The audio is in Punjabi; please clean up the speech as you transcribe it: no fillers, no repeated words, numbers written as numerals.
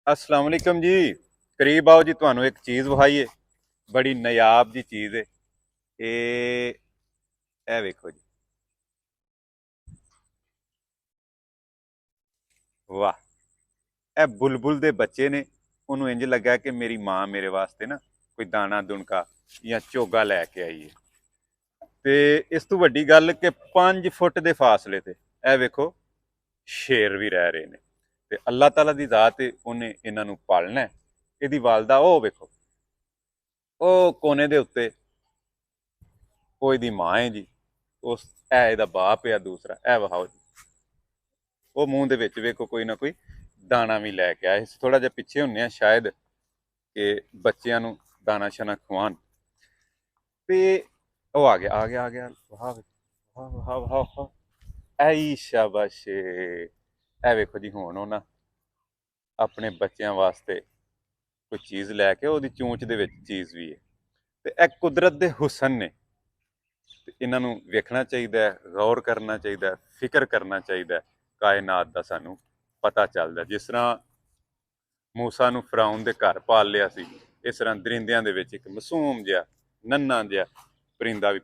अस्सलाम वालेकुम जी। करीब आओ जी, ਤੁਹਾਨੂੰ ਇੱਕ ਚੀਜ਼ ਵਿਖਾਈਏ। ਬੜੀ ਨਾਯਾਬ ਜੀ ਚੀਜ਼ ਹੈ ਇਹ ਵੇਖੋ ਜੀ। ਵਾਹ, ਇਹ ਬੁਲਬੁਲ ਦੇ ਬੱਚੇ ਨੇ। ਉਹਨੂੰ ਇੰਜ ਲੱਗਾ ਕਿ ਮੇਰੀ ਮਾਂ ਮੇਰੇ ਵਾਸਤੇ ਨਾ ਕੋਈ ਦਾਣਾ ਦੁਣਕਾ ਜਾਂ ਚੋਗਾ ਲੈ ਕੇ ਆਈ ਹੈ। ਤੇ ਇਸ ਤੋਂ ਵੱਡੀ ਗੱਲ ਕਿ 5 ਫੁੱਟ ਦੇ ਫਾਸਲੇ ਤੇ ਇਹ ਵੇਖੋ ਸ਼ੇਰ ਵੀ ਰਹਿ ਰਹੇ ਨੇ। ਤੇ ਅੱਲਾਹ ਤਾਲਾ ਦੀ ਜ਼ਾਤ ਹੈ, ਉਹਨੇ ਇਹਨਾਂ ਨੂੰ ਪਾਲਣਾ ਹੈ। ਇਹਦੀ ਵਾਲਦਾ ਉਹ ਵੇਖੋ, ਉਹ ਕੋਨੇ ਦੇ ਉੱਤੇ, ਉਹ ਇਹਦੀ ਮਾਂ ਹੈ ਜੀ। ਉਸ ਇਹ ਇਹਦਾ ਬਾਪ ਆ ਦੂਸਰਾ, ਇਹ ਵਹਾਓ ਜੀ। ਉਹ ਮੂੰਹ ਦੇ ਵਿੱਚ ਵੇਖੋ ਕੋਈ ਨਾ ਕੋਈ ਦਾਣਾ ਵੀ ਲੈ ਕੇ ਆਏ। ਥੋੜਾ ਜਿਹਾ ਪਿੱਛੇ ਹੁੰਨੇ ਆ ਸ਼ਾਇਦ ਕਿ ਬੱਚਿਆਂ ਨੂੰ ਦਾਣਾ ਸ਼ਾਨਾ ਖਵਾਉਣ। ਤੇ ਉਹ ਆ ਗਿਆ ਆ ਗਿਆ ਆ ਗਿਆ। ਵਾਹ ਵਾਹ ਵਾਹ ਵਾਹ ਵਾਹ, ਐ ਸ਼ਾਬਾਸ਼। ਇਹ ਵੇਖੋ ਜੀ, ਹੁਣ ਉਹਨਾਂ ਆਪਣੇ ਬੱਚਿਆਂ ਵਾਸਤੇ ਕੋਈ ਚੀਜ਼ ਲੈ ਕੇ, ਉਹਦੀ ਚੂੰਚ ਦੇ ਵਿੱਚ ਚੀਜ਼ ਵੀ ਹੈ। ਤੇ ਇਹ ਕੁਦਰਤ ਦੇ ਹੁਸਨ ਨੇ। ਤੇ ਇਹਨਾਂ ਨੂੰ ਵੇਖਣਾ ਚਾਹੀਦਾ ਹੈ, ਗੌਰ ਕਰਨਾ ਚਾਹੀਦਾ ਹੈ, ਫਿਕਰ ਕਰਨਾ ਚਾਹੀਦਾ ਹੈ। ਕਾਇਨਾਤ ਦਾ ਸਾਨੂੰ ਪਤਾ ਚੱਲਦਾ। ਜਿਸ ਤਰ੍ਹਾਂ ਮੂਸਾ ਨੂੰ ਫਰਾਉਨ ਦੇ ਘਰ ਪਾਲ ਲਿਆ ਸੀ, ਇਸ ਤਰ੍ਹਾਂ ਦਰਿੰਦਿਆਂ ਦੇ ਵਿੱਚ ਇੱਕ ਮਾਸੂਮ ਜਿਹਾ ਨੰਨਾ ਜਿਹਾ ਪਰਿੰਦਾ ਵੀ